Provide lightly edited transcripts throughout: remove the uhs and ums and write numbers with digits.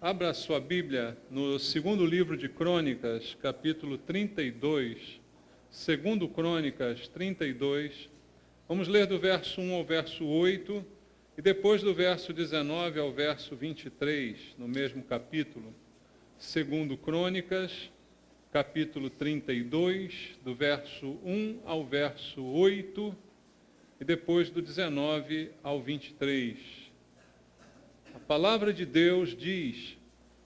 Abra a sua Bíblia no segundo livro de Crônicas, capítulo 32. Segundo Crônicas 32. Vamos ler do verso 1 ao verso 8 e depois do verso 19 ao verso 23, no mesmo capítulo. Segundo Crônicas, capítulo 32, do verso 1 ao verso 8 e depois do 19 ao 23. A palavra de Deus diz: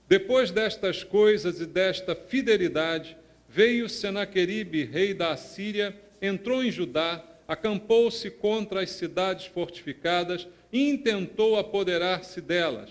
depois destas coisas e desta fidelidade, veio Senaqueribe, rei da Assíria, entrou em Judá, acampou-se contra as cidades fortificadas e intentou apoderar-se delas.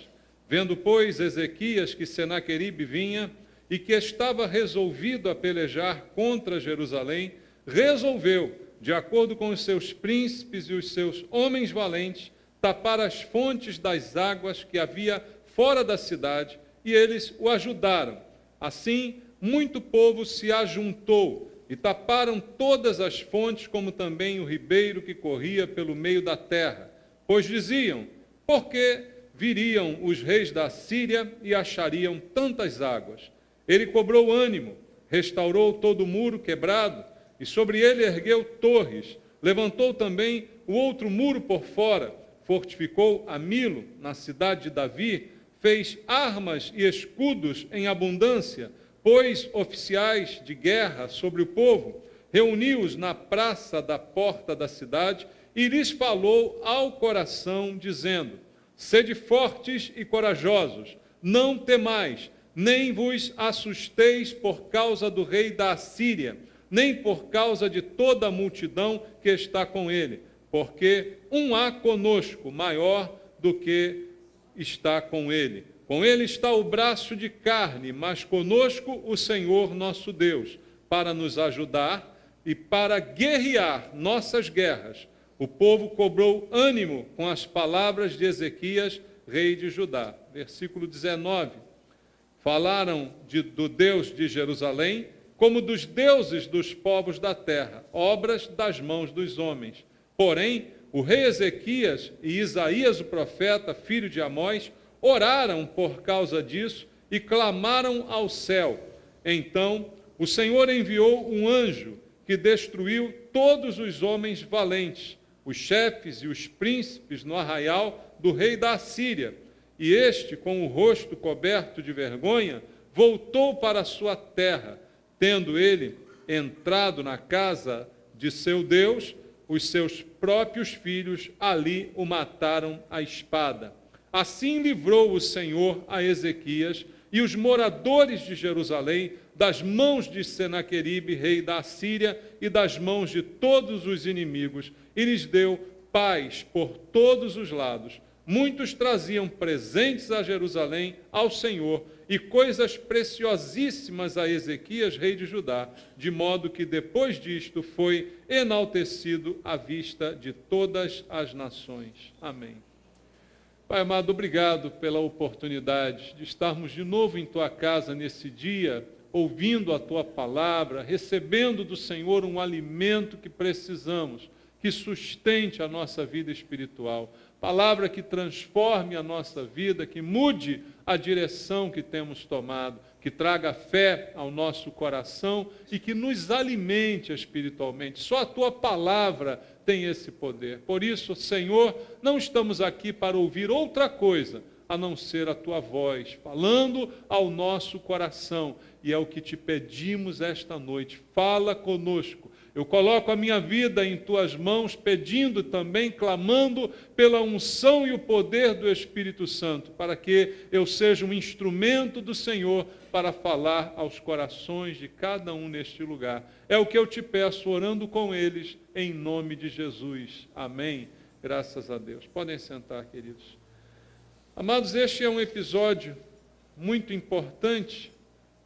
Vendo, pois, Ezequias que Senaqueribe vinha e que estava resolvido a pelejar contra Jerusalém, resolveu, de acordo com os seus príncipes e os seus homens valentes, tapar as fontes das águas que havia fora da cidade, e eles o ajudaram. Assim, muito povo se ajuntou, e taparam todas as fontes, como também o ribeiro que corria pelo meio da terra. Pois diziam: por que viriam os reis da Síria e achariam tantas águas? Ele cobrou ânimo, restaurou todo o muro quebrado, e sobre ele ergueu torres, levantou também o outro muro por fora, fortificou a Milo, na cidade de Davi, fez armas e escudos em abundância, pôs oficiais de guerra sobre o povo, reuniu-os na praça da porta da cidade e lhes falou ao coração, dizendo: sede fortes e corajosos, não temais, nem vos assusteis por causa do rei da Assíria, nem por causa de toda a multidão que está com ele, porque um há conosco maior do que está com ele. Com ele está o braço de carne, mas conosco o Senhor nosso Deus, para nos ajudar e para guerrear nossas guerras. O povo cobrou ânimo com as palavras de Ezequias, rei de Judá. Versículo 19. Falaram do Deus de Jerusalém, como dos deuses dos povos da terra, obras das mãos dos homens. Porém, o rei Ezequias e Isaías o profeta, filho de Amós, oraram por causa disso e clamaram ao céu. Então, o Senhor enviou um anjo que destruiu todos os homens valentes, os chefes e os príncipes no arraial do rei da Assíria. E este, com o rosto coberto de vergonha, voltou para a sua terra. Tendo ele entrado na casa de seu Deus, os seus próprios filhos ali o mataram à espada. Assim livrou o Senhor a Ezequias e os moradores de Jerusalém das mãos de Senaqueribe, rei da Assíria, e das mãos de todos os inimigos, e lhes deu paz por todos os lados. Muitos traziam presentes a Jerusalém, ao Senhor, e coisas preciosíssimas a Ezequias, rei de Judá, de modo que depois disto foi enaltecido à vista de todas as nações. Amém. Pai amado, obrigado pela oportunidade de estarmos de novo em Tua casa nesse dia, ouvindo a Tua palavra, recebendo do Senhor um alimento que precisamos, que sustente a nossa vida espiritual. Palavra que transforme a nossa vida, que mude a direção que temos tomado, que traga fé ao nosso coração e que nos alimente espiritualmente. Só a Tua palavra tem esse poder. Por isso, Senhor, não estamos aqui para ouvir outra coisa a não ser a Tua voz, falando ao nosso coração. E é o que te pedimos esta noite. Fala conosco. Eu coloco a minha vida em Tuas mãos, pedindo também, clamando pela unção e o poder do Espírito Santo, para que eu seja um instrumento do Senhor para falar aos corações de cada um neste lugar. É o que eu te peço, orando com eles, em nome de Jesus. Amém. Graças a Deus. Podem sentar, queridos. Amados, este é um episódio muito importante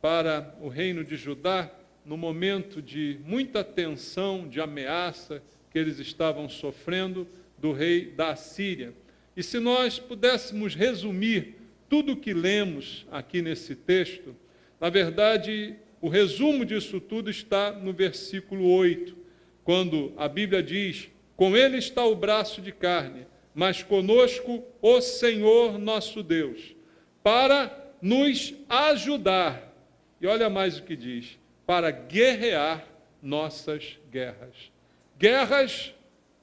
para o reino de Judá, no momento de muita tensão, de ameaça que eles estavam sofrendo do rei da Assíria. E se nós pudéssemos resumir tudo o que lemos aqui nesse texto, na verdade, o resumo disso tudo está no versículo 8, quando a Bíblia diz: com ele está o braço de carne, mas conosco o Senhor nosso Deus, para nos ajudar. E olha mais o que diz: para guerrear nossas guerras. Guerras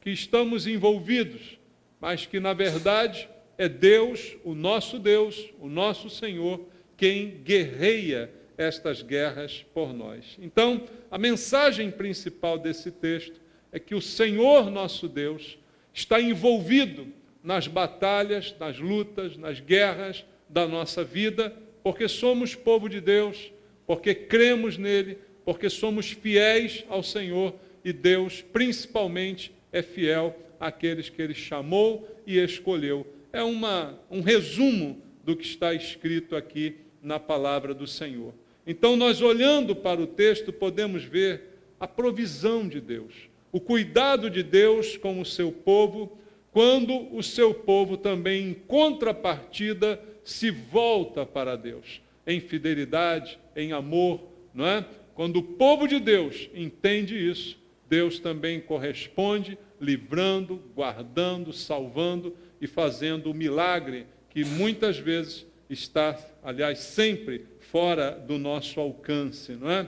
que estamos envolvidos, mas que, na verdade, é Deus, o nosso Senhor, quem guerreia estas guerras por nós. Então, a mensagem principal desse texto é que o Senhor, nosso Deus, está envolvido nas batalhas, nas lutas, nas guerras da nossa vida, porque somos povo de Deus, porque cremos nele, porque somos fiéis ao Senhor, e Deus, principalmente, é fiel àqueles que Ele chamou e escolheu. É um resumo do que está escrito aqui na palavra do Senhor. Então, nós olhando para o texto, podemos ver a provisão de Deus, o cuidado de Deus com o seu povo, quando o seu povo também, em contrapartida, se volta para Deus, em fidelidade, em amor, não é? Quando o povo de Deus entende isso, Deus também corresponde, livrando, guardando, salvando e fazendo o milagre que muitas vezes está, aliás, sempre fora do nosso alcance, não é?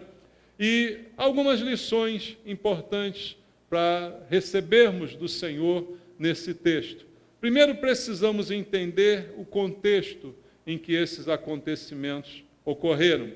E algumas lições importantes para recebermos do Senhor nesse texto. Primeiro, precisamos entender o contexto em que esses acontecimentos ocorreram.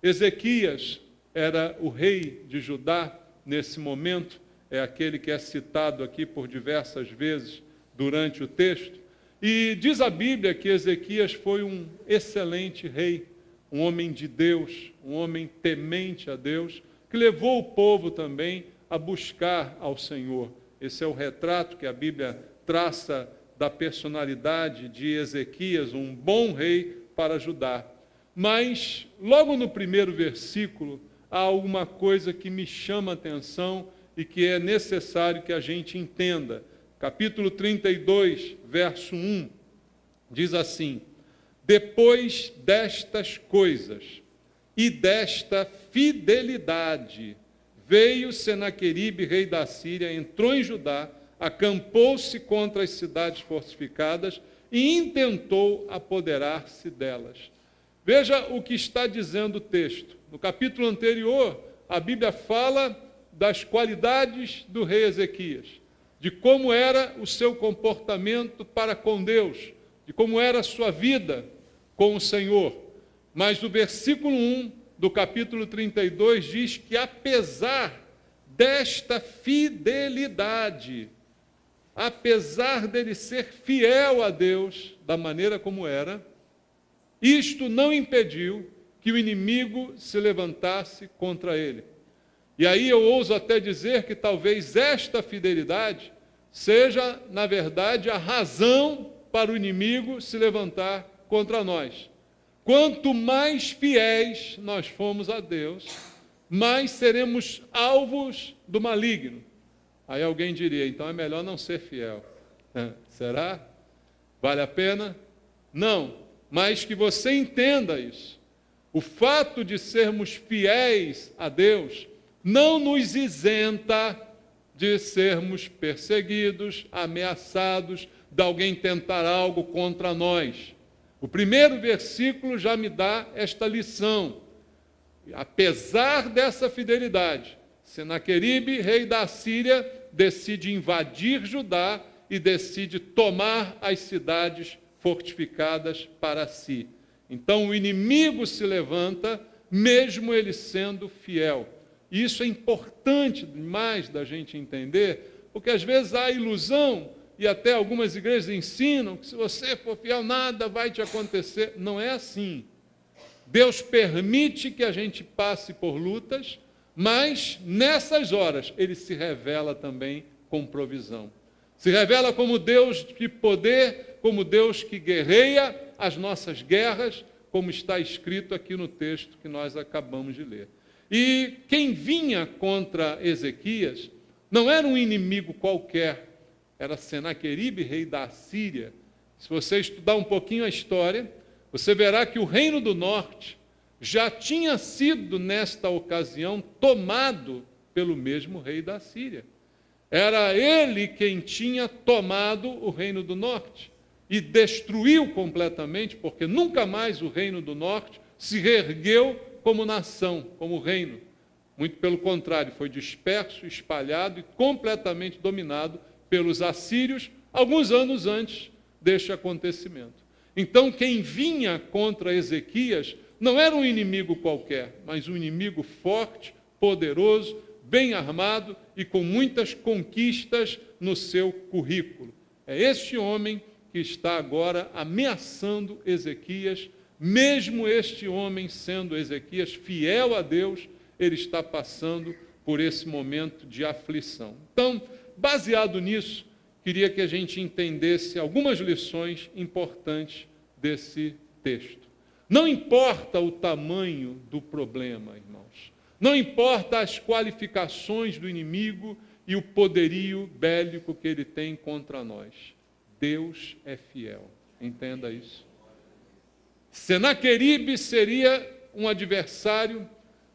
Ezequias era o rei de Judá nesse momento, é aquele que é citado aqui por diversas vezes durante o texto. E diz a Bíblia que Ezequias foi um excelente rei, um homem de Deus, um homem temente a Deus, que levou o povo também a buscar ao Senhor. Esse é o retrato que a Bíblia traça da personalidade de Ezequias, um bom rei para Judá. Mas, logo no primeiro versículo, há alguma coisa que me chama a atenção e que é necessário que a gente entenda. Capítulo 32, verso 1, diz assim: depois destas coisas e desta fidelidade, veio Senaqueribe, rei da Síria, entrou em Judá, acampou-se contra as cidades fortificadas e intentou apoderar-se delas. Veja o que está dizendo o texto. No capítulo anterior, a Bíblia fala das qualidades do rei Ezequias, de como era o seu comportamento para com Deus, de como era a sua vida com o Senhor. Mas o versículo 1 do capítulo 32 diz que, apesar desta fidelidade, apesar dele ser fiel a Deus da maneira como era, isto não impediu que o inimigo se levantasse contra ele. E aí eu ouso até dizer que talvez esta fidelidade seja, na verdade, a razão para o inimigo se levantar contra nós. Quanto mais fiéis nós formos a Deus, mais seremos alvos do maligno. Aí alguém diria, então é melhor não ser fiel. Será? Vale a pena? Não, mas que você entenda isso. O fato de sermos fiéis a Deus não nos isenta de sermos perseguidos, ameaçados, de alguém tentar algo contra nós. O primeiro versículo já me dá esta lição. Apesar dessa fidelidade, Senaqueribe, rei da Síria, decide invadir Judá e decide tomar as cidades fortificadas para si. Então o inimigo se levanta, mesmo ele sendo fiel. Isso é importante demais da gente entender, porque às vezes há ilusão, e até algumas igrejas ensinam que se você for fiel, nada vai te acontecer. Não é assim. Deus permite que a gente passe por lutas, mas nessas horas Ele se revela também com provisão. Se revela como Deus de poder, como Deus que guerreia as nossas guerras, como está escrito aqui no texto que nós acabamos de ler. E quem vinha contra Ezequias não era um inimigo qualquer, era Senaqueribe, rei da Síria. Se você estudar um pouquinho a história, você verá que o reino do norte já tinha sido, nesta ocasião, tomado pelo mesmo rei da Síria. Era ele quem tinha tomado o reino do norte. e destruiu completamente, porque nunca mais o reino do norte se reergueu como nação, como reino. Muito pelo contrário, foi disperso, espalhado e completamente dominado pelos assírios, alguns anos antes deste acontecimento. Então, quem vinha contra Ezequias não era um inimigo qualquer, mas um inimigo forte, poderoso, bem armado e com muitas conquistas no seu currículo. É este homem que está agora ameaçando Ezequias, mesmo este homem sendo Ezequias fiel a Deus, ele está passando por esse momento de aflição. Então, baseado nisso, queria que a gente entendesse algumas lições importantes desse texto. Não importa o tamanho do problema, irmãos. Não importa as qualificações do inimigo e o poderio bélico que ele tem contra nós. Deus é fiel. Entenda isso. Senaqueribe seria um adversário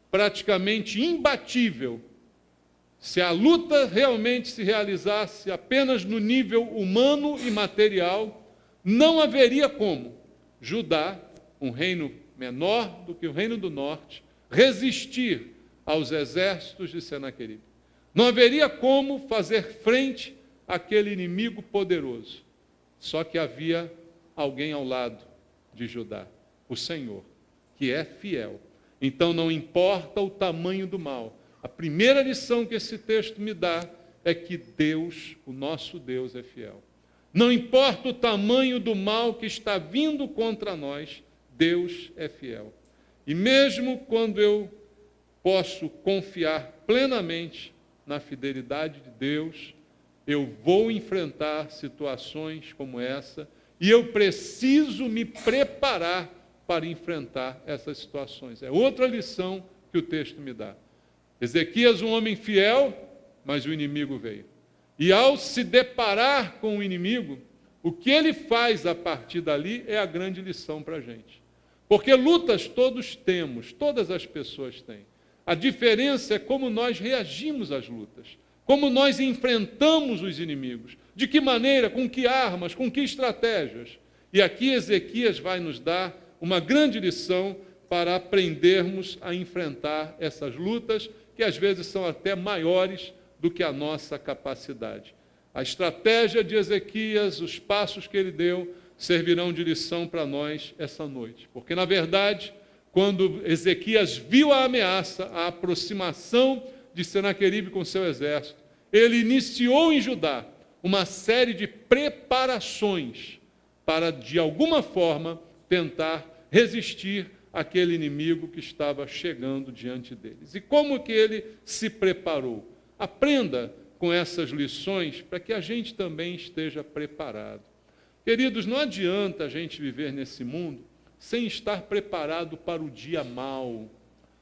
praticamente imbatível se a luta realmente se realizasse apenas no nível humano e material. Não haveria como Judá, um reino menor do que o reino do norte, resistir aos exércitos de Senaqueribe. Não haveria como fazer frente àquele inimigo poderoso. Só que havia alguém ao lado de Judá, o Senhor, que é fiel. Então não importa o tamanho do mal. A primeira lição que esse texto me dá é que Deus, o nosso Deus, é fiel. Não importa o tamanho do mal que está vindo contra nós, Deus é fiel. E mesmo quando eu posso confiar plenamente na fidelidade de Deus, eu vou enfrentar situações como essa e eu preciso me preparar para enfrentar essas situações. É outra lição que o texto me dá. Ezequias, um homem fiel, mas o inimigo veio. E ao se deparar com o inimigo, o que ele faz a partir dali é a grande lição para a gente. Porque lutas todos temos, todas as pessoas têm. A diferença é como nós reagimos às lutas, como nós enfrentamos os inimigos, de que maneira, com que armas, com que estratégias. E aqui Ezequias vai nos dar uma grande lição para aprendermos a enfrentar essas lutas, que às vezes são até maiores do que a nossa capacidade. A estratégia de Ezequias, os passos que ele deu, servirão de lição para nós essa noite. Porque, na verdade, quando Ezequias viu a ameaça, a aproximação de Senaqueribe com seu exército, ele iniciou em Judá uma série de preparações para, de alguma forma, tentar resistir àquele inimigo que estava chegando diante deles. E como que ele se preparou? Aprenda com essas lições para que a gente também esteja preparado. Queridos, não adianta a gente viver nesse mundo sem estar preparado para o dia mau.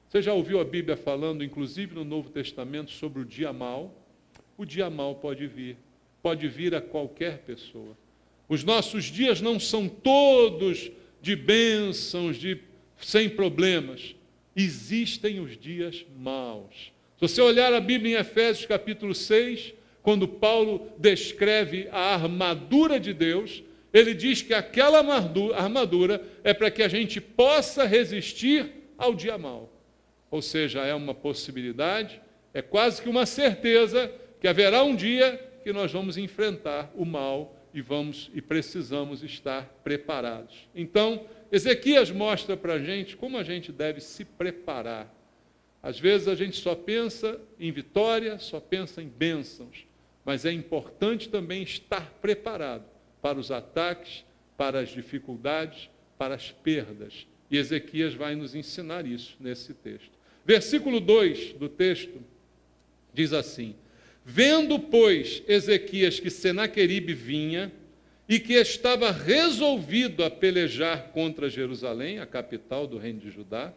Você já ouviu a Bíblia falando, inclusive no Novo Testamento, sobre o dia mau? O dia mau pode vir a qualquer pessoa. Os nossos dias não são todos de bênçãos, sem problemas. Existem os dias maus. Se você olhar a Bíblia em Efésios capítulo 6, quando Paulo descreve a armadura de Deus, ele diz que aquela armadura é para que a gente possa resistir ao dia mau. Ou seja, é uma possibilidade, é quase que uma certeza que haverá um dia que nós vamos enfrentar o mal e precisamos estar preparados. Então, Ezequias mostra para a gente como a gente deve se preparar. Às vezes a gente só pensa em vitória, só pensa em bênçãos, mas é importante também estar preparado para os ataques, para as dificuldades, para as perdas. E Ezequias vai nos ensinar isso nesse texto. Versículo 2 do texto diz assim: vendo, pois, Ezequias que Senaqueribe vinha e que estava resolvido a pelejar contra Jerusalém, a capital do reino de Judá,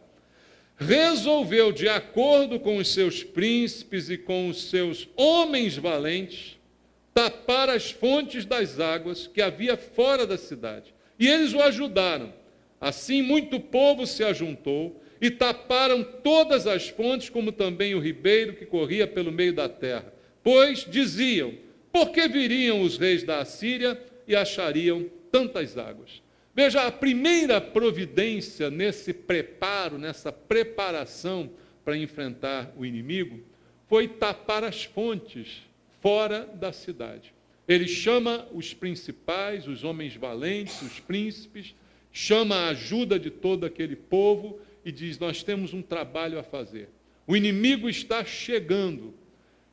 resolveu, de acordo com os seus príncipes e com os seus homens valentes, tapar as fontes das águas que havia fora da cidade. E eles o ajudaram. Assim, muito povo se ajuntou e taparam todas as fontes, como também o ribeiro que corria pelo meio da terra. Pois diziam: por que viriam os reis da Assíria e achariam tantas águas. Veja, a primeira providência nesse preparo, nessa preparação para enfrentar o inimigo, foi tapar as fontes fora da cidade. Ele chama os principais, os homens valentes, os príncipes, chama a ajuda de todo aquele povo e diz: nós temos um trabalho a fazer. O inimigo está chegando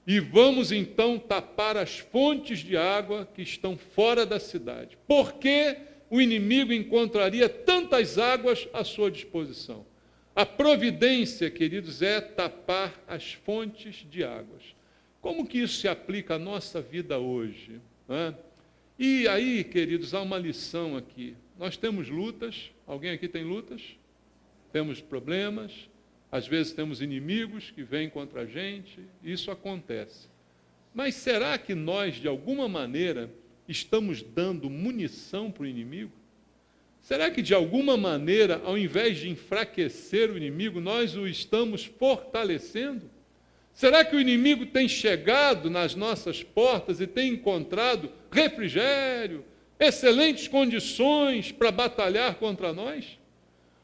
e vamos então tapar as fontes de água que estão fora da cidade. Por que o inimigo encontraria tantas águas à sua disposição? A providência, queridos, é tapar as fontes de águas. Como que isso se aplica à nossa vida hoje? Né? E aí, queridos, há uma lição aqui. Nós temos lutas. Alguém aqui tem lutas? Temos problemas. Às vezes temos inimigos que vêm contra a gente. Isso acontece. Mas será que nós, de alguma maneira, estamos dando munição para o inimigo? Será que, de alguma maneira, ao invés de enfraquecer o inimigo, nós o estamos fortalecendo? Será que o inimigo tem chegado nas nossas portas e tem encontrado refrigério, excelentes condições para batalhar contra nós?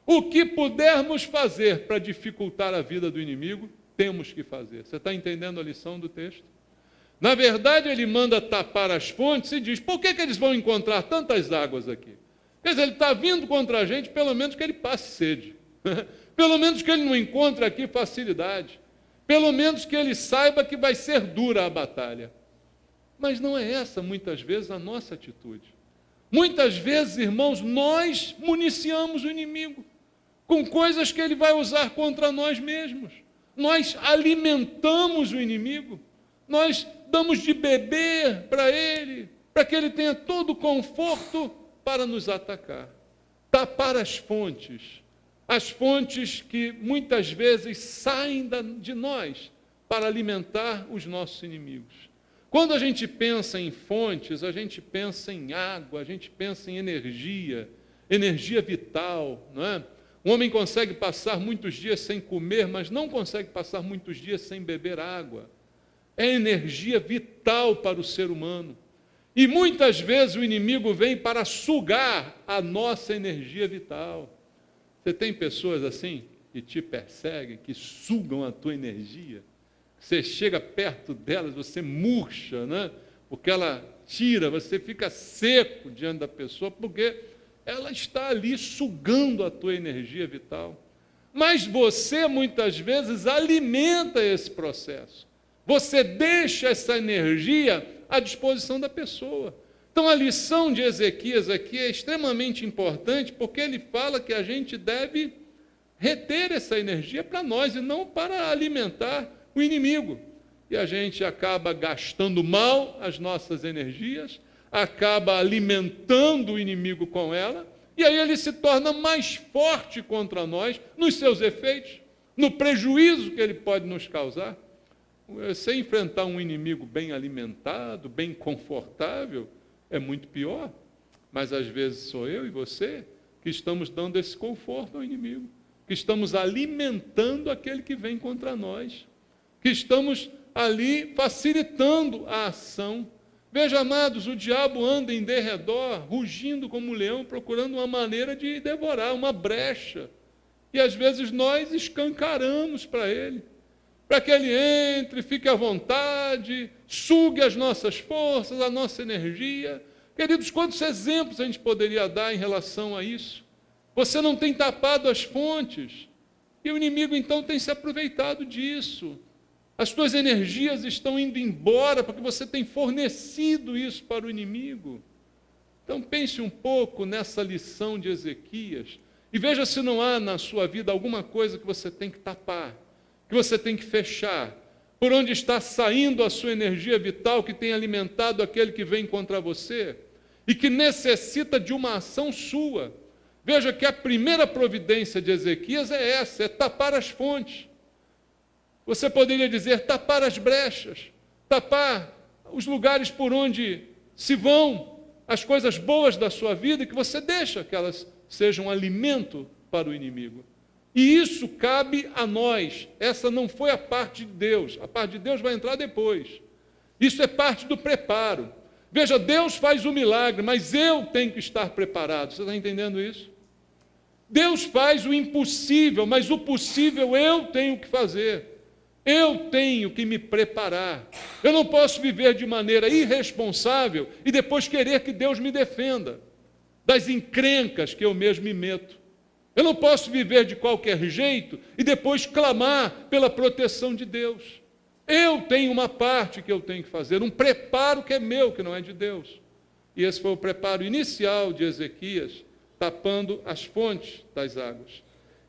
O que pudermos fazer para dificultar a vida do inimigo, temos que fazer. Você está entendendo a lição do texto? Na verdade, ele manda tapar as fontes e diz: por que eles vão encontrar tantas águas aqui? Quer dizer, ele está vindo contra a gente, pelo menos que ele passe sede. Pelo menos que ele não encontre aqui facilidade. Pelo menos que ele saiba que vai ser dura a batalha. Mas não é essa, muitas vezes, a nossa atitude. Muitas vezes, irmãos, nós municiamos o inimigo com coisas que ele vai usar contra nós mesmos. Nós alimentamos o inimigo. Nós damos de beber para ele, para que ele tenha todo o conforto para nos atacar. Tapar as fontes que muitas vezes saem de nós para alimentar os nossos inimigos. Quando a gente pensa em fontes, a gente pensa em água, a gente pensa em energia vital, não é? Um homem consegue passar muitos dias sem comer, mas não consegue passar muitos dias sem beber água. É energia vital para o ser humano. E muitas vezes o inimigo vem para sugar a nossa energia vital. Você tem pessoas assim que te perseguem, que sugam a tua energia? Você chega perto delas, você murcha, né? Porque ela tira, você fica seco diante da pessoa, porque ela está ali sugando a tua energia vital. Mas você, muitas vezes, alimenta esse processo. Você deixa essa energia à disposição da pessoa. Então, a lição de Ezequias aqui é extremamente importante, porque ele fala que a gente deve reter essa energia para nós e não para alimentar o inimigo. E a gente acaba gastando mal as nossas energias, acaba alimentando o inimigo com ela, e aí ele se torna mais forte contra nós nos seus efeitos, no prejuízo que ele pode nos causar. Você enfrentar um inimigo bem alimentado, bem confortável, é muito pior. Mas às vezes sou eu e você que estamos dando esse conforto ao inimigo, que estamos alimentando aquele que vem contra nós, que estamos ali facilitando a ação. Veja, amados, o diabo anda em derredor, rugindo como um leão, procurando uma maneira de devorar, uma brecha. E às vezes nós escancaramos para ele, para que ele entre, fique à vontade, sugue as nossas forças, a nossa energia. Queridos, quantos exemplos a gente poderia dar em relação a isso? Você não tem tapado as fontes, e o inimigo então tem se aproveitado disso. As tuas energias estão indo embora, porque você tem fornecido isso para o inimigo. Então pense um pouco nessa lição de Ezequias, e veja se não há na sua vida alguma coisa que você tem que tapar, que você tem que fechar, por onde está saindo a sua energia vital que tem alimentado aquele que vem contra você e que necessita de uma ação sua. Veja que a primeira providência de Ezequias é essa, é tapar as fontes. Você poderia dizer tapar as brechas, tapar os lugares por onde se vão as coisas boas da sua vida e que você deixa que elas sejam alimento para o inimigo. E isso cabe a nós. Essa não foi a parte de Deus. A parte de Deus vai entrar depois. Isso é parte do preparo. Veja, Deus faz o milagre, mas eu tenho que estar preparado. Você está entendendo isso? Deus faz o impossível, mas o possível eu tenho que fazer. Eu tenho que me preparar. Eu não posso viver de maneira irresponsável e depois querer que Deus me defenda das encrencas que eu mesmo me meto. Eu não posso viver de qualquer jeito e depois clamar pela proteção de Deus. Eu tenho uma parte que eu tenho que fazer, um preparo que é meu, que não é de Deus. E esse foi o preparo inicial de Ezequias, tapando as fontes das águas.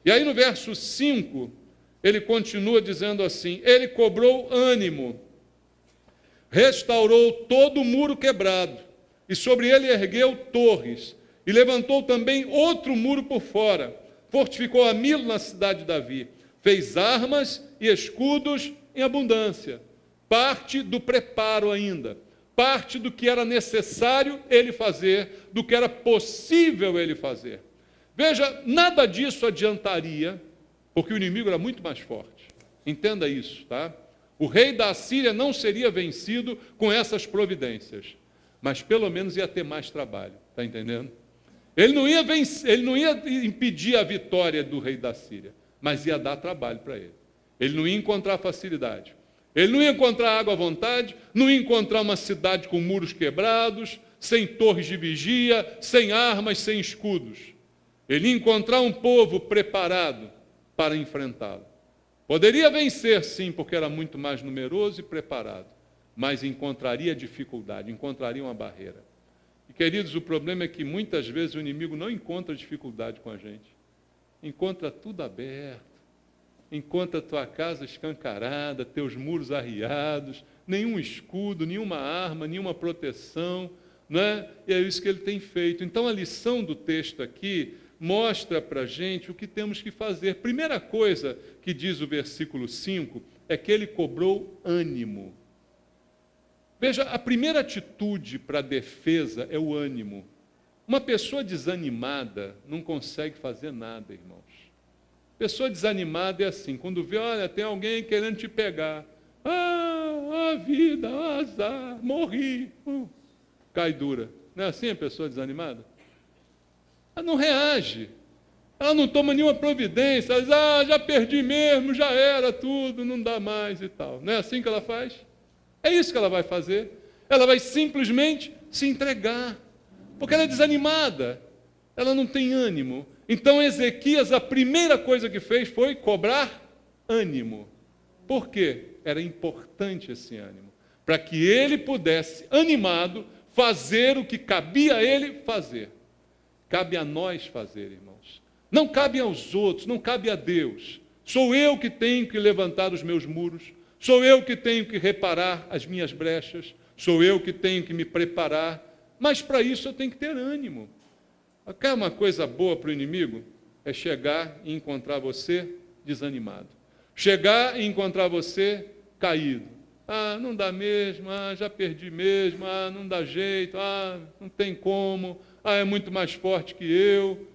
E aí no verso 5, ele continua dizendo assim: ele cobrou ânimo, restaurou todo o muro quebrado, e sobre ele ergueu torres, e levantou também outro muro por fora, fortificou a Milo na cidade de Davi, fez armas e escudos em abundância. Parte do preparo ainda, parte do que era necessário ele fazer, do que era possível ele fazer. Veja, nada disso adiantaria, porque o inimigo era muito mais forte. Entenda isso, tá? O rei da Assíria não seria vencido com essas providências, mas pelo menos ia ter mais trabalho, está entendendo? Ele não ia impedir a vitória do rei da Síria, mas ia dar trabalho para ele. Ele não ia encontrar facilidade. Ele não ia encontrar água à vontade, não ia encontrar uma cidade com muros quebrados, sem torres de vigia, sem armas, sem escudos. Ele ia encontrar um povo preparado para enfrentá-lo. Poderia vencer, sim, porque era muito mais numeroso e preparado, mas encontraria dificuldade, encontraria uma barreira. E, queridos, o problema é que muitas vezes o inimigo não encontra dificuldade com a gente. Encontra tudo aberto, encontra a tua casa escancarada, teus muros arriados, nenhum escudo, nenhuma arma, nenhuma proteção, não é? E é isso que ele tem feito. Então, a lição do texto aqui mostra para a gente o que temos que fazer. Primeira coisa que diz o versículo 5 é que ele cobrou ânimo. Veja, a primeira atitude para a defesa é o ânimo. Uma pessoa desanimada não consegue fazer nada, irmãos. Pessoa desanimada é assim, quando vê, olha, tem alguém querendo te pegar. Ah, a vida, azar, morri. Cai dura. Não é assim a pessoa desanimada? Ela não reage. Ela não toma nenhuma providência. Ela diz, já perdi mesmo, já era tudo, não dá mais e tal. Não é assim que ela faz? É isso que ela vai fazer. Ela vai simplesmente se entregar. Porque ela é desanimada. Ela não tem ânimo. Então, Ezequias, a primeira coisa que fez foi cobrar ânimo. Por quê? Era importante esse ânimo. Para que ele pudesse, animado, fazer o que cabia a ele fazer. Cabe a nós fazer, irmãos. Não cabe aos outros, não cabe a Deus. Sou eu que tenho que levantar os meus muros. Sou eu que tenho que reparar as minhas brechas. Sou eu que tenho que me preparar. Mas para isso eu tenho que ter ânimo. Quer uma coisa boa para o inimigo? É chegar e encontrar você desanimado. Chegar e encontrar você caído. Não dá mesmo, já perdi mesmo, não dá jeito, não tem como, é muito mais forte que eu.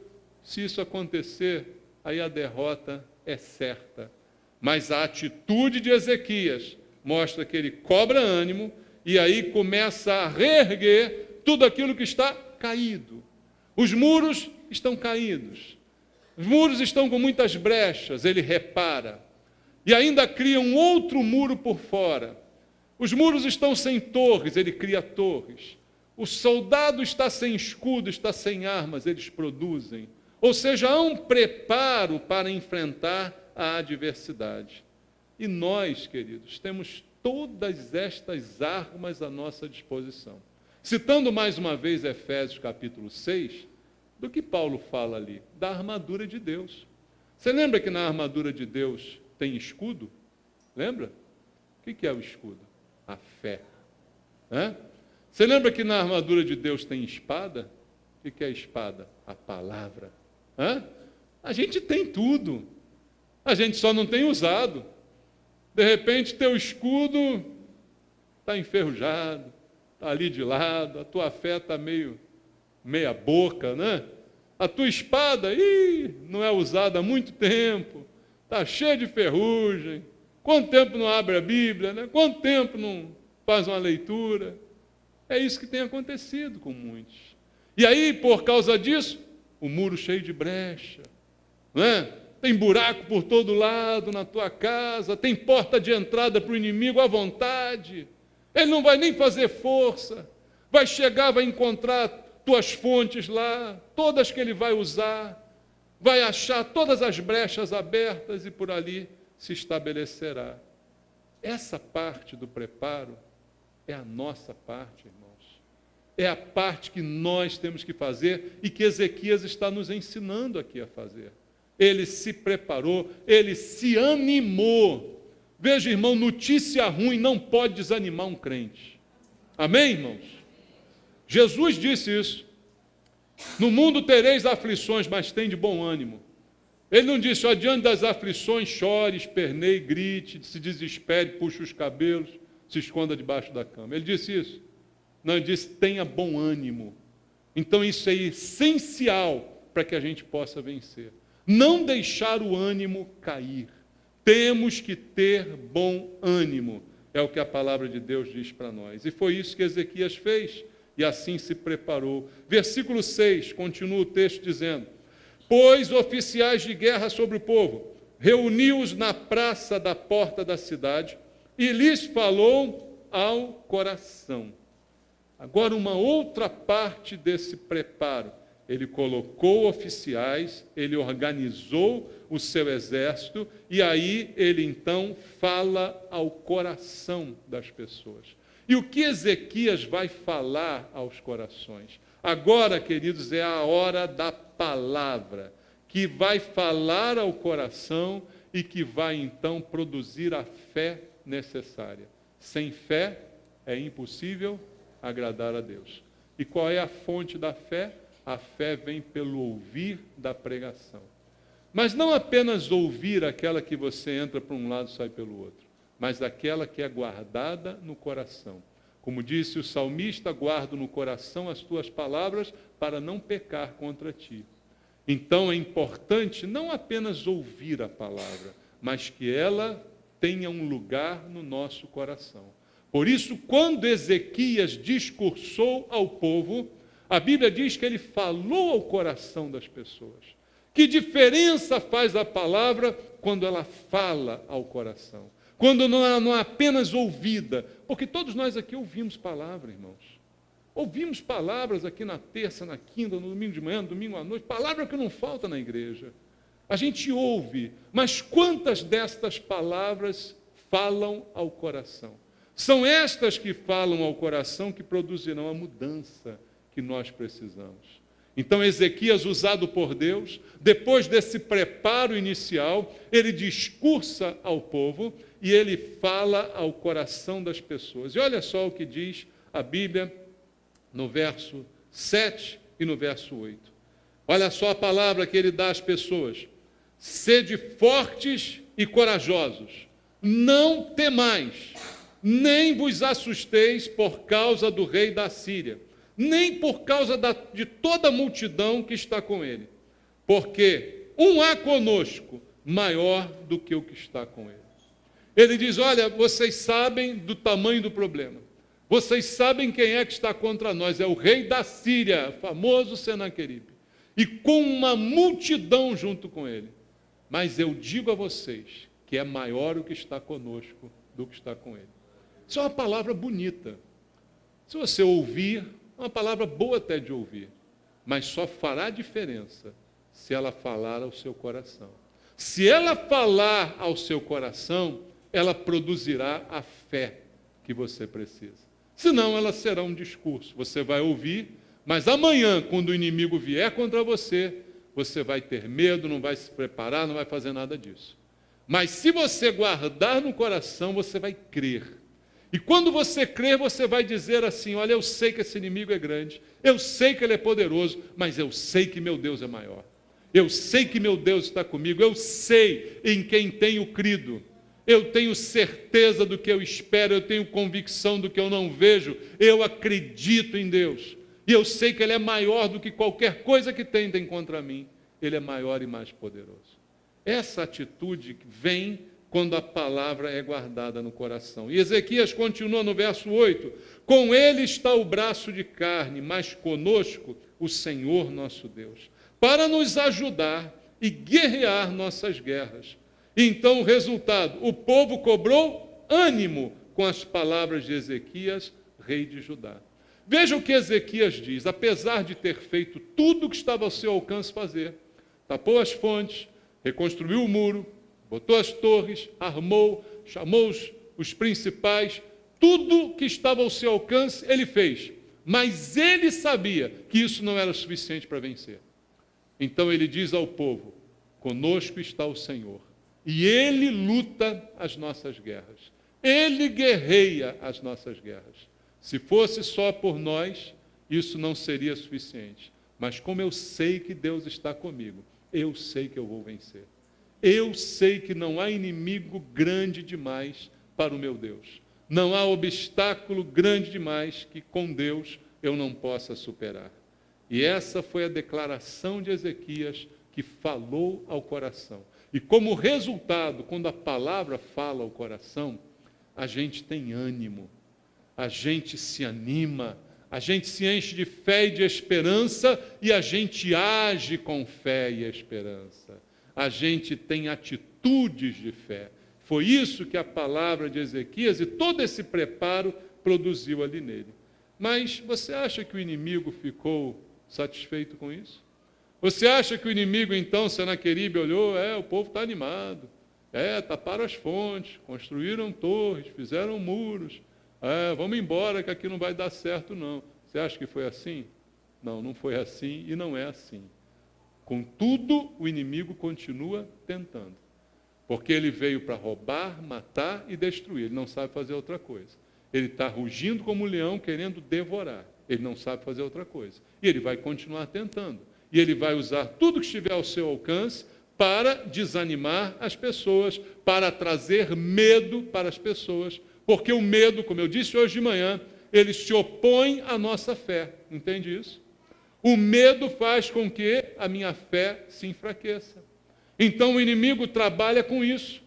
Se isso acontecer, aí a derrota é certa. Mas a atitude de Ezequias mostra que ele cobra ânimo e aí começa a reerguer tudo aquilo que está caído. Os muros estão caídos. Os muros estão com muitas brechas, ele repara. E ainda cria um outro muro por fora. Os muros estão sem torres, ele cria torres. O soldado está sem escudo, está sem armas, eles produzem. Ou seja, há um preparo para enfrentar a adversidade. E nós, queridos, temos todas estas armas à nossa disposição. Citando mais uma vez Efésios capítulo 6, do que Paulo fala ali? Da armadura de Deus. Você lembra que na armadura de Deus tem escudo? Lembra? O que é o escudo? A fé. Você lembra que na armadura de Deus tem espada? O que é a espada? A palavra. A gente tem tudo. A gente só não tem usado. De repente, teu escudo está enferrujado, está ali de lado, a tua fé está meia boca, né? A tua espada, não é usada há muito tempo, está cheia de ferrugem. Quanto tempo não abre a Bíblia, né? Quanto tempo não faz uma leitura? É isso que tem acontecido com muitos. E aí, por causa disso, o muro cheio de brecha, não é? Tem buraco por todo lado na tua casa, tem porta de entrada para o inimigo à vontade. Ele não vai nem fazer força, vai chegar, vai encontrar tuas fontes lá, todas que ele vai usar, vai achar todas as brechas abertas e por ali se estabelecerá. Essa parte do preparo é a nossa parte, irmãos. É a parte que nós temos que fazer e que Ezequias está nos ensinando aqui a fazer. Ele se preparou, ele se animou. Veja, irmão, notícia ruim não pode desanimar um crente. Amém, irmãos? Jesus disse isso. No mundo tereis aflições, mas tem de bom ânimo. Ele não disse, ó, diante das aflições, chore, esperneie, grite, se desespere, puxe os cabelos, se esconda debaixo da cama. Ele disse isso? Não, ele disse, tenha bom ânimo. Então isso é essencial para que a gente possa vencer. Não deixar o ânimo cair. Temos que ter bom ânimo. É o que a palavra de Deus diz para nós. E foi isso que Ezequias fez. E assim se preparou. Versículo 6, continua o texto dizendo, pôs oficiais de guerra sobre o povo, reuniu-os na praça da porta da cidade e lhes falou ao coração. Agora, uma outra parte desse preparo. Ele colocou oficiais, ele organizou o seu exército e aí ele então fala ao coração das pessoas. E o que Ezequias vai falar aos corações? Agora, queridos, é a hora da palavra, que vai falar ao coração e que vai então produzir a fé necessária. Sem fé é impossível agradar a Deus. E qual é a fonte da fé? A fé vem pelo ouvir da pregação. Mas não apenas ouvir aquela que você entra por um lado e sai pelo outro, mas aquela que é guardada no coração. Como disse o salmista, guardo no coração as tuas palavras para não pecar contra ti. Então é importante não apenas ouvir a palavra, mas que ela tenha um lugar no nosso coração. Por isso, quando Ezequias discursou ao povo, a Bíblia diz que ele falou ao coração das pessoas. Que diferença faz a palavra quando ela fala ao coração? Quando não é apenas ouvida. Porque todos nós aqui ouvimos palavra, irmãos. Ouvimos palavras aqui na terça, na quinta, no domingo de manhã, no domingo à noite. Palavra que não falta na igreja. A gente ouve, mas quantas destas palavras falam ao coração? São estas que falam ao coração que produzirão a mudança que nós precisamos. Então, Ezequias, usado por Deus, depois desse preparo inicial, ele discursa ao povo e ele fala ao coração das pessoas. E olha só o que diz a Bíblia no verso 7 e no verso 8. Olha só a palavra que ele dá às pessoas. Sede fortes e corajosos, não temais, nem vos assusteis por causa do rei da Síria, nem por causa de toda a multidão que está com ele, porque um há conosco maior do que o que está com ele. Ele diz, olha, vocês sabem do tamanho do problema, vocês sabem quem é que está contra nós, é o rei da Síria, famoso Senaqueribe, e com uma multidão junto com ele. Mas eu digo a vocês que é maior o que está conosco do que está com ele. Isso é uma palavra bonita. Se você ouvir, é uma palavra boa até de ouvir, mas só fará diferença se ela falar ao seu coração. Se ela falar ao seu coração, ela produzirá a fé que você precisa. Senão, ela será um discurso. Você vai ouvir, mas amanhã, quando o inimigo vier contra você, você vai ter medo, não vai se preparar, não vai fazer nada disso. Mas se você guardar no coração, você vai crer. E quando você crer, você vai dizer assim, olha, eu sei que esse inimigo é grande, eu sei que ele é poderoso, mas eu sei que meu Deus é maior. Eu sei que meu Deus está comigo, eu sei em quem tenho crido. Eu tenho certeza do que eu espero, eu tenho convicção do que eu não vejo, eu acredito em Deus. E eu sei que Ele é maior do que qualquer coisa que tentem contra mim. Ele é maior e mais poderoso. Essa atitude vem quando a palavra é guardada no coração. E Ezequias continua no verso 8: com ele está o braço de carne, mas conosco o Senhor nosso Deus, para nos ajudar e guerrear nossas guerras. Então o resultado, o povo cobrou ânimo com as palavras de Ezequias, rei de Judá. Veja o que Ezequias diz: apesar de ter feito tudo o que estava ao seu alcance fazer, tapou as fontes, reconstruiu o muro, botou as torres, armou, chamou os principais, tudo que estava ao seu alcance ele fez, mas ele sabia que isso não era suficiente para vencer. Então ele diz ao povo: conosco está o Senhor, e ele luta as nossas guerras, ele guerreia as nossas guerras. Se fosse só por nós, isso não seria suficiente, mas como eu sei que Deus está comigo, eu sei que eu vou vencer. Eu sei que não há inimigo grande demais para o meu Deus. Não há obstáculo grande demais que com Deus eu não possa superar. E essa foi a declaração de Ezequias, que falou ao coração. E como resultado, quando a palavra fala ao coração, a gente tem ânimo, a gente se anima, a gente se enche de fé e de esperança, e a gente age com fé e esperança. A gente tem atitudes de fé. Foi isso que a palavra de Ezequias e todo esse preparo produziu ali nele. Mas você acha que o inimigo ficou satisfeito com isso? Você acha que o inimigo, então, Senaqueribe olhou, o povo está animado, taparam as fontes, construíram torres, fizeram muros, vamos embora que aqui não vai dar certo não. Você acha que foi assim? Não, não foi assim e não é assim. Contudo, o inimigo continua tentando, porque ele veio para roubar, matar e destruir, ele não sabe fazer outra coisa. Ele está rugindo como um leão, querendo devorar, ele não sabe fazer outra coisa. E ele vai continuar tentando, e ele vai usar tudo que estiver ao seu alcance para desanimar as pessoas, para trazer medo para as pessoas, porque o medo, como eu disse hoje de manhã, ele se opõe à nossa fé, entende isso? O medo faz com que a minha fé se enfraqueça. Então o inimigo trabalha com isso.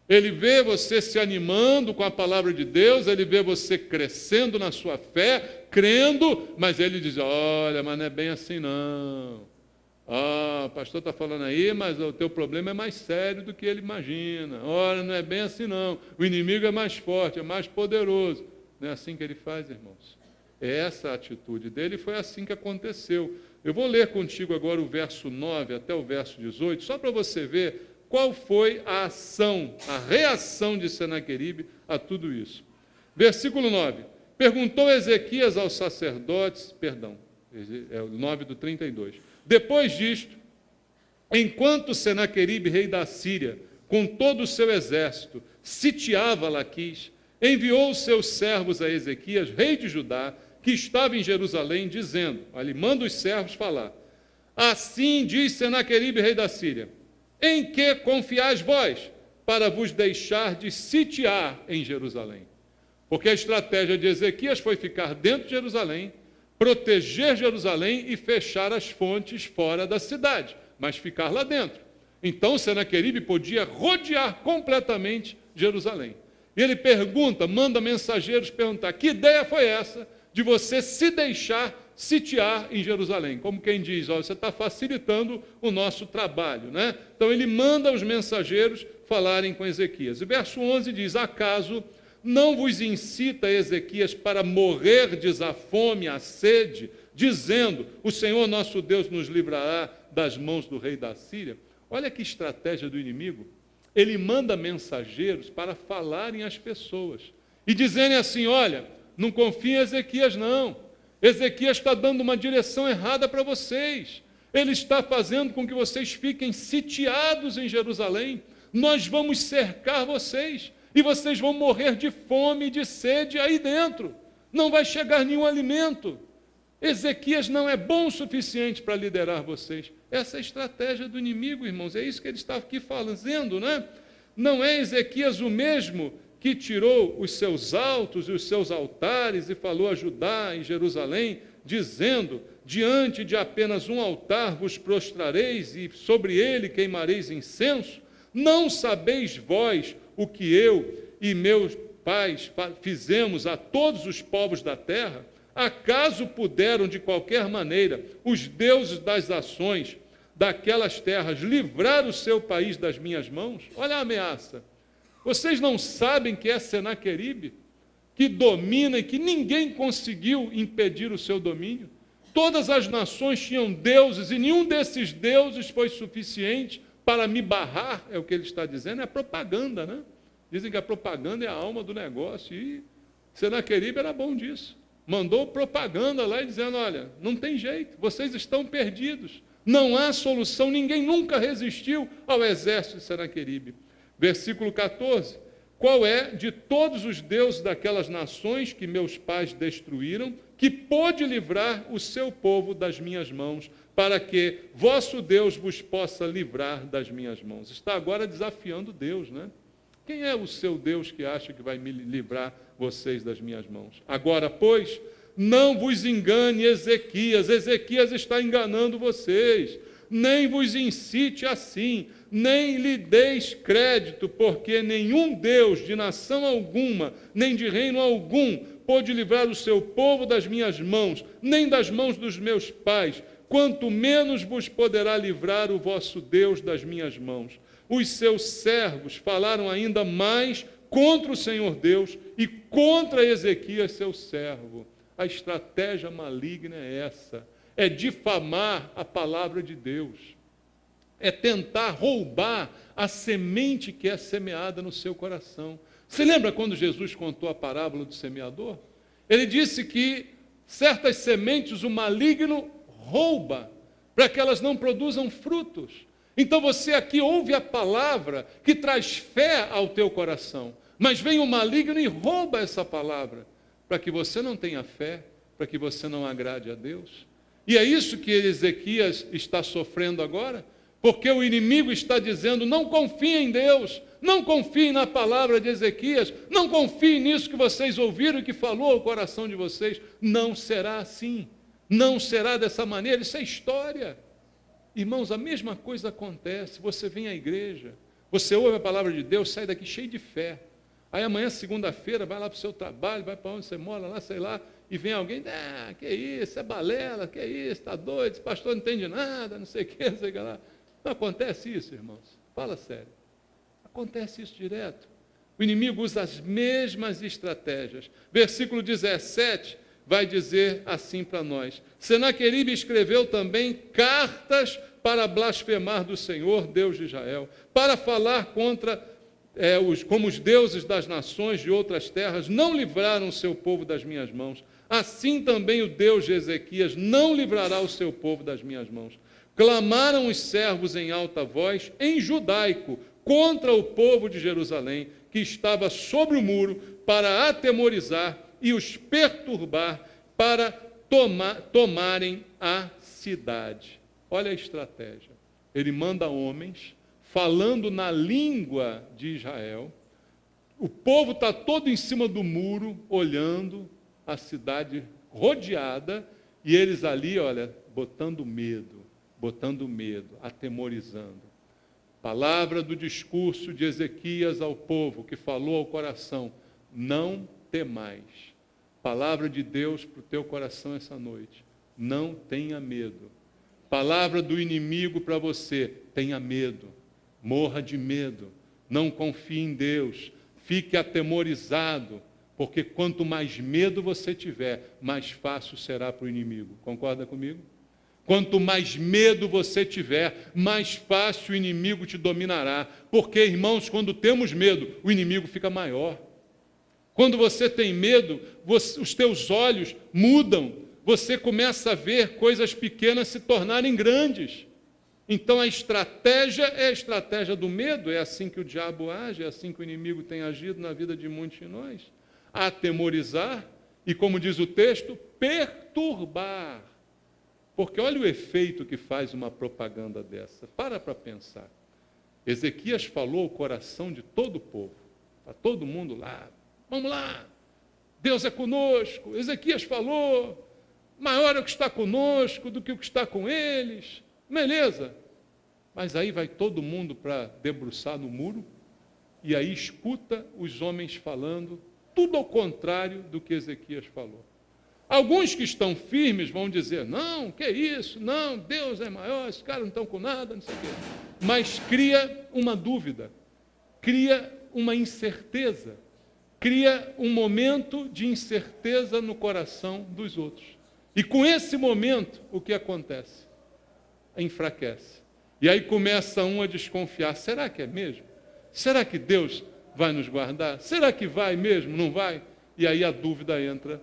Ele vê você se animando com a palavra de Deus, ele vê você crescendo na sua fé, crendo, mas ele diz: olha, mas não é bem assim não. O pastor está falando aí, mas o teu problema é mais sério do que ele imagina. Olha, não é bem assim não. O inimigo é mais forte, é mais poderoso. Não é assim que ele faz, irmãos. É essa a atitude dele, foi assim que aconteceu. Eu vou ler contigo agora o verso 9 até o verso 18, só para você ver qual foi a ação, a reação de Senaqueribe a tudo isso. Versículo 9. Perguntou Ezequias aos sacerdotes, é o 9 do 32. Depois disto, enquanto Senaqueribe, rei da Síria, com todo o seu exército, sitiava Laquis, enviou os seus servos a Ezequias, rei de Judá, que estava em Jerusalém, dizendo, ele manda os servos falar: assim diz Senaqueribe, rei da Síria: em que confiais vós, para vos deixar de sitiar em Jerusalém? Porque a estratégia de Ezequias foi ficar dentro de Jerusalém, proteger Jerusalém e fechar as fontes fora da cidade, mas ficar lá dentro. Então Senaqueribe podia rodear completamente Jerusalém. E ele pergunta, manda mensageiros perguntar: que ideia foi essa de você se deixar sitiar em Jerusalém? Como quem diz, você está facilitando o nosso trabalho, né? Então ele manda os mensageiros falarem com Ezequias. E verso 11 diz: acaso não vos incita Ezequias para morrerdes à fome, à sede, dizendo: o Senhor nosso Deus nos livrará das mãos do rei da Síria? Olha que estratégia do inimigo. Ele manda mensageiros para falarem às pessoas e dizerem assim: olha, não confie em Ezequias não. Ezequias está dando uma direção errada para vocês. Ele está fazendo com que vocês fiquem sitiados em Jerusalém. Nós vamos cercar vocês e vocês vão morrer de fome e de sede aí dentro. Não vai chegar nenhum alimento. Ezequias não é bom o suficiente para liderar vocês. Essa é a estratégia do inimigo, irmãos. É isso que ele está aqui fazendo, né? Não é Ezequias o mesmo que tirou os seus altos e os seus altares e falou a Judá e Jerusalém, dizendo: diante de apenas um altar vos prostrareis e sobre ele queimareis incenso? Não sabeis vós o que eu e meus pais fizemos a todos os povos da terra? Acaso puderam, de qualquer maneira, os deuses das ações daquelas terras livrar o seu país das minhas mãos? Olha a ameaça. Vocês não sabem que é Senaqueribe, que domina e que ninguém conseguiu impedir o seu domínio? Todas as nações tinham deuses e nenhum desses deuses foi suficiente para me barrar, é o que ele está dizendo, é propaganda, né? Dizem que a propaganda é a alma do negócio e Senaqueribe era bom disso. Mandou propaganda lá e dizendo, olha, não tem jeito, vocês estão perdidos, não há solução, ninguém nunca resistiu ao exército de Senaqueribe. Versículo 14, qual é de todos os deuses daquelas nações que meus pais destruíram, que pôde livrar o seu povo das minhas mãos, para que vosso Deus vos possa livrar das minhas mãos? Está agora desafiando Deus, né? Quem é o seu Deus que acha que vai me livrar vocês das minhas mãos? Agora, pois, não vos engane Ezequias. Ezequias está enganando vocês. Nem vos incite assim, nem lhe deis crédito, porque nenhum Deus de nação alguma, nem de reino algum, pôde livrar o seu povo das minhas mãos, nem das mãos dos meus pais, quanto menos vos poderá livrar o vosso Deus das minhas mãos. Os seus servos falaram ainda mais contra o Senhor Deus e contra Ezequias, seu servo. A estratégia maligna é essa, é difamar a palavra de Deus, é tentar roubar a semente que é semeada no seu coração. Você lembra quando Jesus contou a parábola do semeador? Ele disse que certas sementes o maligno rouba, para que elas não produzam frutos. Então você aqui ouve a palavra que traz fé ao teu coração, mas vem o maligno e rouba essa palavra, para que você não tenha fé, para que você não agrade a Deus. E é isso que Ezequias está sofrendo agora, porque o inimigo está dizendo, não confiem em Deus, não confiem na palavra de Ezequias, não confiem nisso que vocês ouviram e que falou ao coração de vocês. Não será assim, não será dessa maneira, isso é história. Irmãos, a mesma coisa acontece, você vem à igreja, você ouve a palavra de Deus, sai daqui cheio de fé. Aí amanhã, segunda-feira, vai lá para o seu trabalho, vai para onde você mora, lá, sei lá, e vem alguém, que isso, é balela, que isso, está doido, esse pastor não entende nada, não sei o que, não sei o que lá. Não acontece isso, irmãos? Fala sério. Acontece isso direto. O inimigo usa as mesmas estratégias. Versículo 17 vai dizer assim para nós. Senaqueribe escreveu também cartas para blasfemar do Senhor, Deus de Israel, para falar contra como os deuses das nações de outras terras não livraram o seu povo das minhas mãos. Assim também o Deus de Ezequias não livrará o seu povo das minhas mãos. Clamaram os servos em alta voz, em judaico, contra o povo de Jerusalém, que estava sobre o muro, para atemorizar e os perturbar, para tomarem a cidade. Olha a estratégia. Ele manda homens, falando na língua de Israel, o povo está todo em cima do muro, olhando a cidade rodeada, e eles ali, olha, botando medo, atemorizando. Palavra do discurso de Ezequias ao povo, que falou ao coração, não temais. Palavra de Deus para o teu coração essa noite, não tenha medo. Palavra do inimigo para você, tenha medo, morra de medo, não confie em Deus, fique atemorizado, porque quanto mais medo você tiver, mais fácil será para o inimigo. Concorda comigo? Quanto mais medo você tiver, mais fácil o inimigo te dominará. Porque, irmãos, quando temos medo, o inimigo fica maior. Quando você tem medo, os teus olhos mudam. Você começa a ver coisas pequenas se tornarem grandes. Então a estratégia é a estratégia do medo. É assim que o diabo age, é assim que o inimigo tem agido na vida de muitos de nós. Atemorizar e, como diz o texto, perturbar. Porque olha o efeito que faz uma propaganda dessa. Para pensar. Ezequias falou o coração de todo o povo. Está todo mundo lá. Vamos lá. Deus é conosco. Ezequias falou. Maior é o que está conosco do que o que está com eles. Beleza. Mas aí vai todo mundo para debruçar no muro, e aí escuta os homens falando, tudo ao contrário do que Ezequias falou. Alguns que estão firmes vão dizer, não, que isso, não, Deus é maior, esses caras não estão com nada, não sei o quê. Mas cria uma dúvida, cria uma incerteza, cria um momento de incerteza no coração dos outros. E com esse momento, o que acontece? Enfraquece. E aí começa um a desconfiar, será que é mesmo? Será que Deus vai nos guardar? Será que vai mesmo? Não vai? E aí a dúvida entra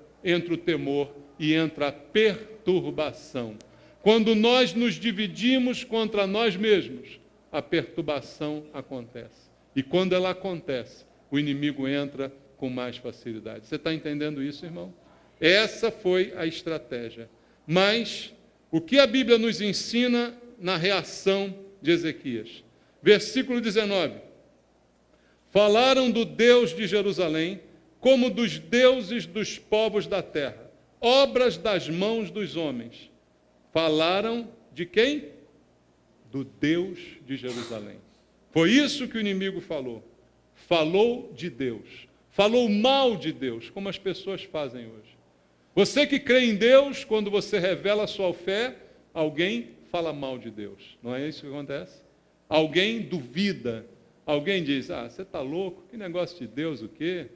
o temor e entra a perturbação. Quando nós nos dividimos contra nós mesmos, a perturbação acontece. E quando ela acontece, o inimigo entra com mais facilidade. Você está entendendo isso, irmão? Essa foi a estratégia. Mas o que a Bíblia nos ensina na reação de Ezequias? Versículo 19. Falaram do Deus de Jerusalém como dos deuses dos povos da terra, obras das mãos dos homens. Falaram de quem? Do Deus de Jerusalém. Foi isso que o inimigo falou. Falou de Deus. Falou mal de Deus, como as pessoas fazem hoje. Você que crê em Deus, quando você revela a sua fé, alguém fala mal de Deus. Não é isso que acontece? Alguém duvida. Alguém diz, você está louco? Que negócio de Deus, o quê?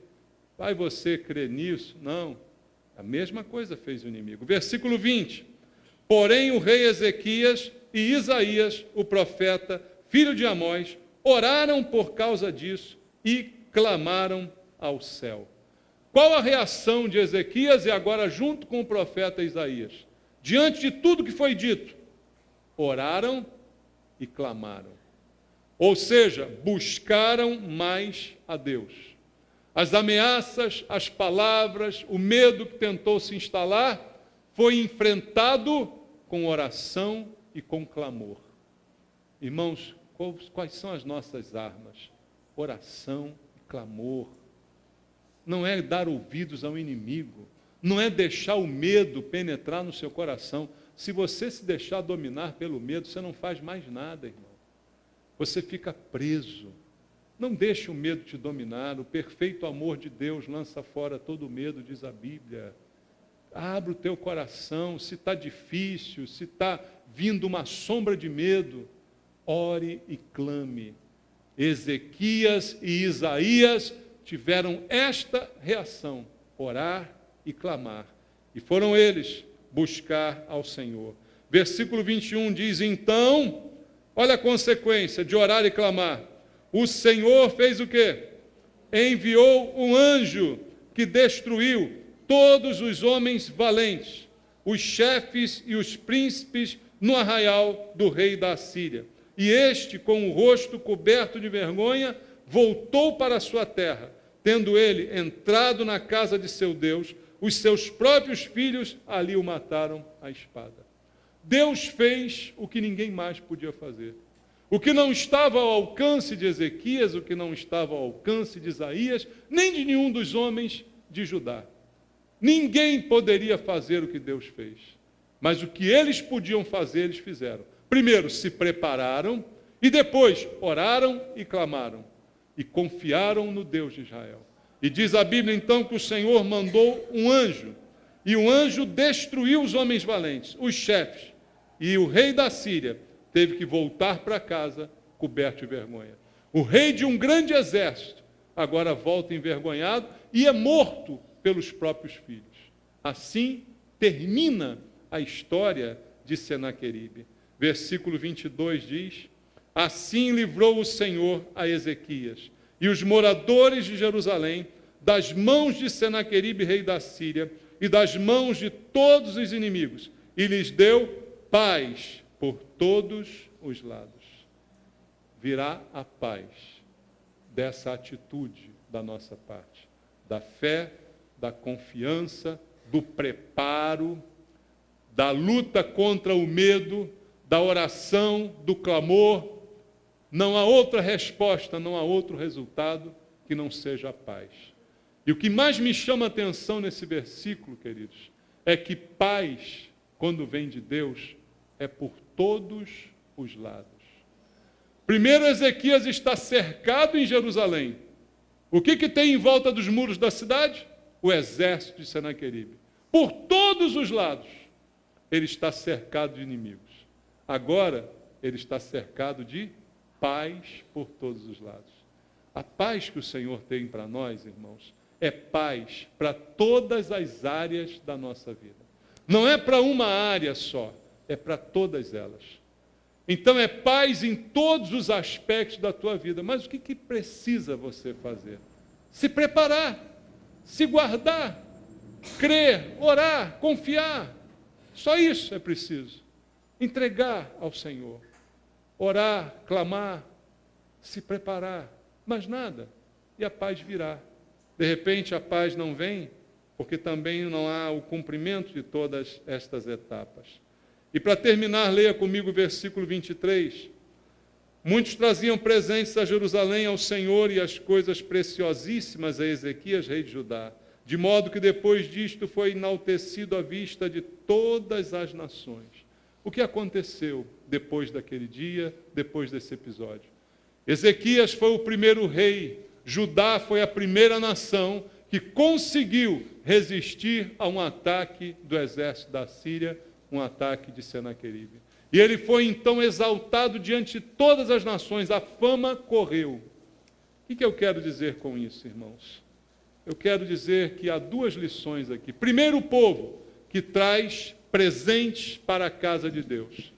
Vai você crer nisso? Não. A mesma coisa fez o inimigo. Versículo 20. Porém o rei Ezequias e Isaías, o profeta, filho de Amós, oraram por causa disso e clamaram ao céu. Qual a reação de Ezequias e agora junto com o profeta Isaías? Diante de tudo que foi dito, oraram e clamaram. Ou seja, buscaram mais a Deus. As ameaças, as palavras, o medo que tentou se instalar, foi enfrentado com oração e com clamor. Irmãos, quais são as nossas armas? Oração e clamor. Não é dar ouvidos ao inimigo, não é deixar o medo penetrar no seu coração. Se você se deixar dominar pelo medo, você não faz mais nada, irmão. Você fica preso. Não deixe o medo te dominar. O perfeito amor de Deus lança fora todo medo, diz a Bíblia. Abre o teu coração. Se está difícil, se está vindo uma sombra de medo, ore e clame. Ezequias e Isaías tiveram esta reação, orar e clamar. E foram eles buscar ao Senhor. Versículo 21 diz, então, olha a consequência de orar e clamar. O Senhor fez o quê? Enviou um anjo que destruiu todos os homens valentes, os chefes e os príncipes no arraial do rei da Assíria. E este, com o rosto coberto de vergonha, voltou para a sua terra, tendo ele entrado na casa de seu Deus, os seus próprios filhos ali o mataram à espada. Deus fez o que ninguém mais podia fazer. O que não estava ao alcance de Ezequias, o que não estava ao alcance de Isaías, nem de nenhum dos homens de Judá. Ninguém poderia fazer o que Deus fez. Mas o que eles podiam fazer, eles fizeram. Primeiro, se prepararam e depois oraram e clamaram. E confiaram no Deus de Israel. E diz a Bíblia então que o Senhor mandou um anjo. E o anjo destruiu os homens valentes, os chefes. E o rei da Síria teve que voltar para casa coberto de vergonha. O rei de um grande exército agora volta envergonhado e é morto pelos próprios filhos. Assim termina a história de Senaqueribe. Versículo 22 diz, assim livrou o Senhor a Ezequias e os moradores de Jerusalém das mãos de Senaqueribe, rei da Síria, e das mãos de todos os inimigos, e lhes deu paz por todos os lados. Virá a paz dessa atitude da nossa parte, da fé, da confiança, do preparo, da luta contra o medo, da oração, do clamor. Não há outra resposta, não há outro resultado que não seja a paz. E o que mais me chama a atenção nesse versículo, queridos, é que paz, quando vem de Deus, é por todos os lados. Primeiro, Ezequias está cercado em Jerusalém. O que tem em volta dos muros da cidade? O exército de Senaqueribe. Por todos os lados, ele está cercado de inimigos. Agora, ele está cercado de paz por todos os lados. A paz que o Senhor tem para nós, irmãos, é paz para todas as áreas da nossa vida. Não é para uma área só, é para todas elas. Então é paz em todos os aspectos da tua vida. Mas o que precisa você fazer? Se preparar, se guardar, crer, orar, confiar. Só isso é preciso. Entregar ao Senhor. Orar, clamar, se preparar. Mas nada. E a paz virá. De repente a paz não vem, porque também não há o cumprimento de todas estas etapas. E para terminar, leia comigo o versículo 23. Muitos traziam presentes a Jerusalém ao Senhor e as coisas preciosíssimas a Ezequias, rei de Judá, de modo que depois disto foi enaltecido à vista de todas as nações. O que aconteceu depois daquele dia, depois desse episódio? Ezequias foi o primeiro rei, Judá foi a primeira nação que conseguiu resistir a um ataque do exército da Síria, um ataque de Senaqueribe. E ele foi então exaltado diante de todas as nações, a fama correu. O que eu quero dizer com isso, irmãos? Eu quero dizer que há duas lições aqui. Primeiro, o povo que traz presentes para a casa de Deus,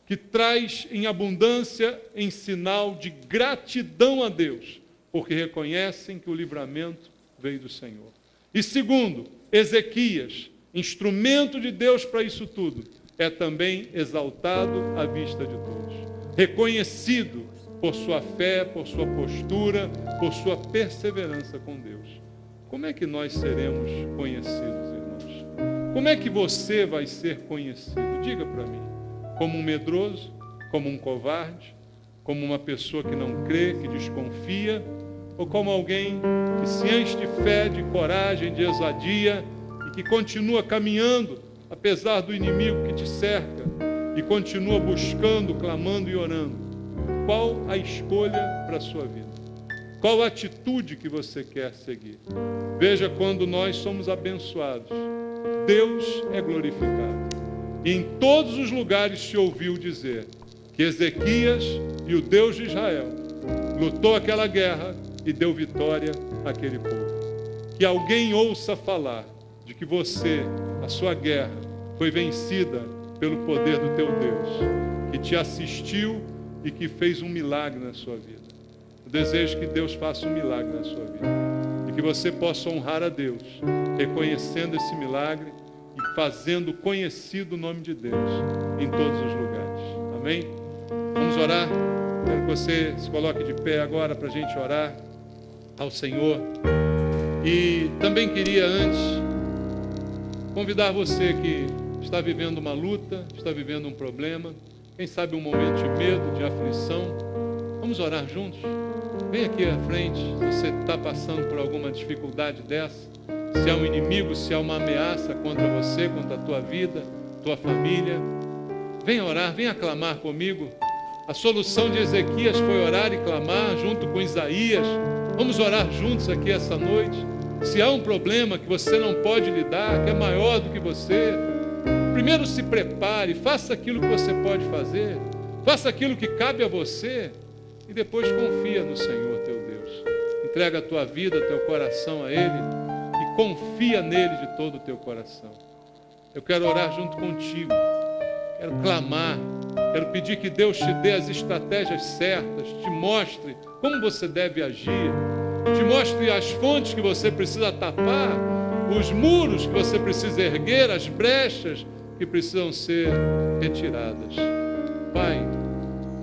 que traz em abundância em sinal de gratidão a Deus, porque reconhecem que o livramento veio do Senhor. E segundo, Ezequias, instrumento de Deus para isso tudo, é também exaltado à vista de todos, reconhecido por sua fé, por sua postura, por sua perseverança com Deus. Como é que nós seremos conhecidos, irmãos? Como é que você vai ser conhecido? Diga para mim. Como um medroso? Como um covarde? Como uma pessoa que não crê, que desconfia? Ou como alguém que se enche de fé, de coragem, de ousadia e que continua caminhando, apesar do inimigo que te cerca, e continua buscando, clamando e orando? Qual a escolha para a sua vida? Qual a atitude que você quer seguir? Veja, quando nós somos abençoados, Deus é glorificado. E em todos os lugares se ouviu dizer que Ezequias e o Deus de Israel lutou aquela guerra e deu vitória àquele povo. Que alguém ouça falar de que você, a sua guerra, foi vencida pelo poder do teu Deus, que te assistiu e que fez um milagre na sua vida. Eu desejo que Deus faça um milagre na sua vida e que você possa honrar a Deus, reconhecendo esse milagre e fazendo conhecido o nome de Deus em todos os lugares. Amém? Vamos orar? Quero que você se coloque de pé agora para a gente orar ao Senhor. E também queria antes convidar você que está vivendo uma luta, está vivendo um problema, quem sabe um momento de medo, de aflição. Vamos orar juntos? Vem aqui à frente, se você está passando por alguma dificuldade dessa, se há um inimigo, se há uma ameaça contra você, contra a tua vida, tua família. Venha orar, venha clamar comigo. A solução de Ezequias foi orar e clamar junto com Isaías. Vamos orar juntos aqui essa noite. Se há um problema que você não pode lidar, que é maior do que você, primeiro se prepare, faça aquilo que você pode fazer, faça aquilo que cabe a você e depois confia no Senhor teu Deus. Entrega a tua vida, teu coração a Ele e confia nele de todo o teu coração. Eu quero orar junto contigo, quero clamar, quero pedir que Deus te dê as estratégias certas, te mostre como você deve agir, te mostre as fontes que você precisa tapar, os muros que você precisa erguer, as brechas que precisam ser retiradas. Pai,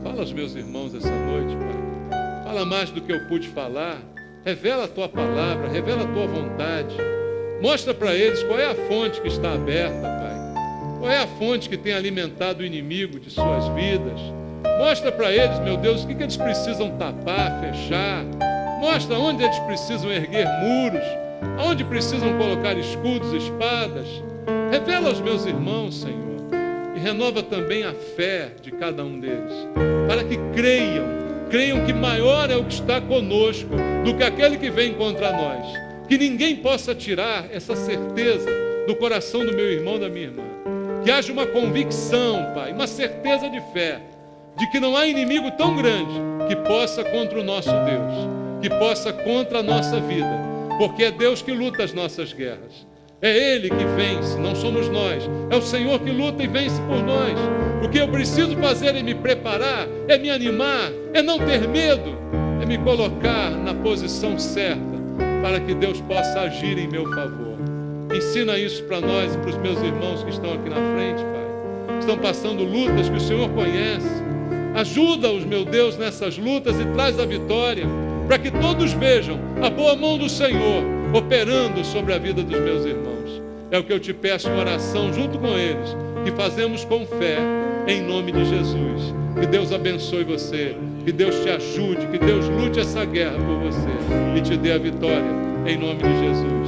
fala aos meus irmãos essa noite, Pai. Fala mais do que eu pude falar. Revela a Tua palavra, revela a Tua vontade. Mostra para eles qual é a fonte que está aberta, Pai. Qual é a fonte que tem alimentado o inimigo de suas vidas. Mostra para eles, meu Deus, o que eles precisam tapar, fechar. Mostra onde eles precisam erguer muros, onde precisam colocar escudos, espadas. Revela aos meus irmãos, Senhor, e renova também a fé de cada um deles, para que creiam creiam que maior é o que está conosco do que aquele que vem contra nós. Que ninguém possa tirar essa certeza do coração do meu irmão, da minha irmã. Que haja uma convicção, Pai, uma certeza de fé, de que não há inimigo tão grande que possa contra o nosso Deus, que possa contra a nossa vida, porque é Deus que luta as nossas guerras. É Ele que vence, não somos nós. É o Senhor que luta e vence por nós. O que eu preciso fazer é me preparar, é me animar, é não ter medo, é me colocar na posição certa para que Deus possa agir em meu favor. Ensina isso para nós e para os meus irmãos que estão aqui na frente, Pai. Estão passando lutas que o Senhor conhece. Ajuda-os, meu Deus, nessas lutas e traz a vitória, para que todos vejam a boa mão do Senhor operando sobre a vida dos meus irmãos. É o que eu te peço em oração junto com eles, que fazemos com fé, em nome de Jesus. Que Deus abençoe você, que Deus te ajude, que Deus lute essa guerra por você e te dê a vitória, em nome de Jesus.